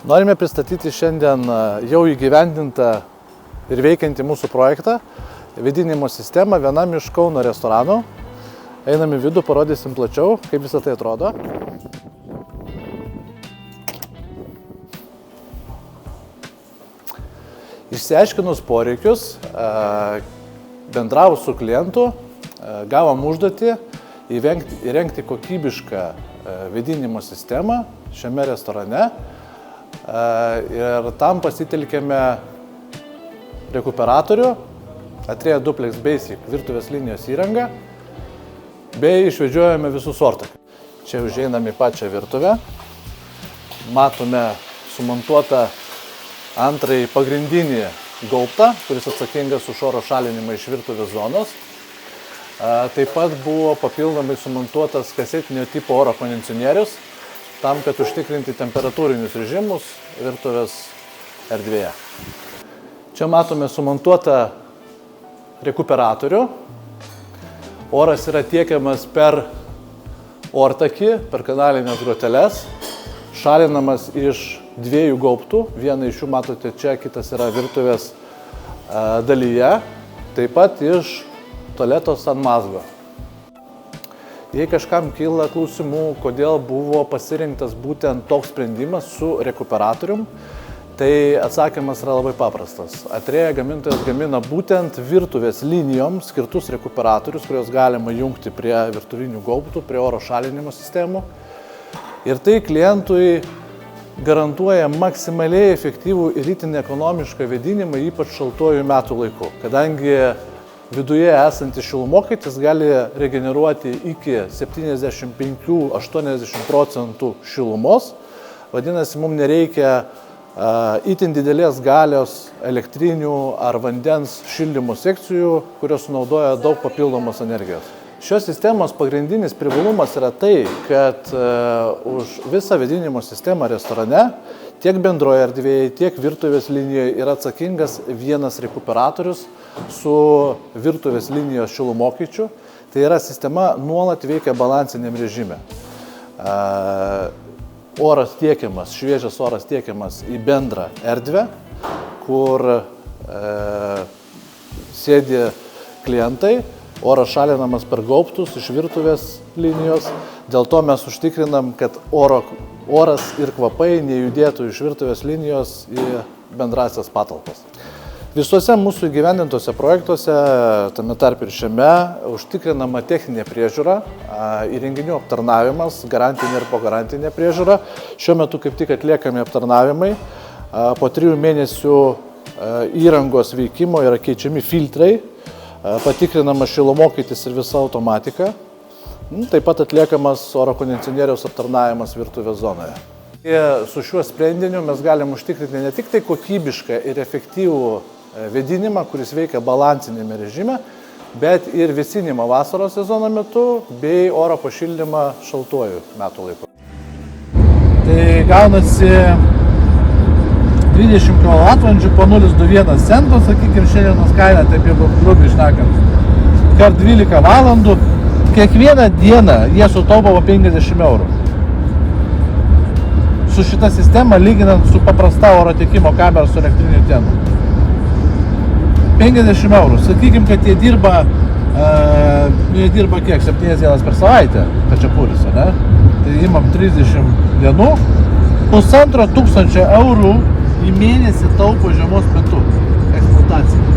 Norime pristatyti šiandien jau įgyvendintą ir veikiantį mūsų projektą vėdinimo sistemą vienam iš Kauno restoranų. Einam į vidų, parodysim plačiau, kaip visą tai atrodo. Išsiaiškinus poreikius, bendravus su klientu, gavom užduotį įrengti kokybišką vėdinimo sistemą šiame restorane. Ir tam pasitelkėme rekuperatorių, Atrea Duplex Basic virtuvės linijos įrangą, bei išvedžiojame visus ortakius. Čia užeiname į pačią virtuvę. Matome sumontuotą antrąjį pagrindinį gaubtą, kuris atsakingas už oro šalinimą iš virtuvės zonos. Taip pat buvo papildomai sumontuotas kasetinio tipo oro kondicionierius, tam, kad užtikrinti temperatūrinius režimus virtuvės erdvėje. Čia matome sumontuotą rekuperatorių. Oras yra tiekiamas per ortakį, per kanalinės groteles, šalinamas iš dviejų gaubtų. Vieną iš jų matote čia, kitas yra virtuvės dalyje, taip pat iš tualeto sanmazgo. Jei kažkam kyla klausimų, kodėl buvo pasirinktas būtent toks sprendimas su rekuperatorium, tai atsakymas yra labai paprastas. Atrea gamintojas gamina būtent virtuvės linijoms skirtus rekuperatorius, kuriuos galima jungti prie virtuvinių gaubtų, prie oro šalinimo sistemų. Ir tai klientui garantuoja maksimaliai efektyvų ir itin ekonomišką vėdinimą, ypač šaltuoju metų laiku, kadangi viduje esantis šilumokaitis gali regeneruoti iki 75–80% šilumos. Vadinasi, mums nereikia itin didelės galios elektrinių ar vandens šildymo sekcijų, kurios sunaudoja daug papildomos energijos. Šios sistemos pagrindinis privalumas yra tai, kad už visą vėdinimo sistemą restorane tiek bendroje erdvėje, tiek virtuvės linijoje yra atsakingas vienas rekuperatorius su virtuvės linijos šilumokaičiu. Tai yra sistema nuolat veikia balansiniam režime. Oras tiekiamas, šviežias oras tiekiamas į bendrą erdvę, kur sėdi klientai, oras šalinamas per gaubtus iš virtuvės linijos. Dėl to mes užtikrinam, kad oras ir kvapai nejudėtų iš virtuvės linijos į bendrasias patalpas. Visuose mūsų įgyvendintose projektuose, tame tarp ir šiame, užtikrinama techninė priežiūra, įrenginių aptarnavimas, garantinė ir pogarantinė priežiūra. Šiuo metu kaip tik atliekami aptarnavimai. Po 3 mėnesių įrangos veikimo yra keičiami filtrai, patikrinama šilumokaitis ir visa automatika. Taip pat atliekamas oro kondicionieriaus aptarnavimas virtuvės zonoje. Su šiuo sprendiniu mes galim užtikrinti ne tik tai kokybišką ir efektyvų vėdinimą, kuris veikia balansinėme režime, bet ir vėsinimą vasaros sezono metu bei oro pašildymą šaltuoju metų laiku. Tai gaunasi 20 kWh po 0,21 cento, sakykime, šiandienos kaina, taip jau grubiai šnekant, kart 12 valandų. Kiekvieną dieną jie sutaupo 50 eurų. Su šita sistema, lyginant su paprasta oro tiekimo kamera su elektriniu tenu. 50 eurų. Sakykime, kad jie dirba kiek? 7 dienas per savaitę, kačiapuris, ne? Tai imam 30 dienų, 1500 eurų į mėnesį taupo žiemos metu eksploatacijai.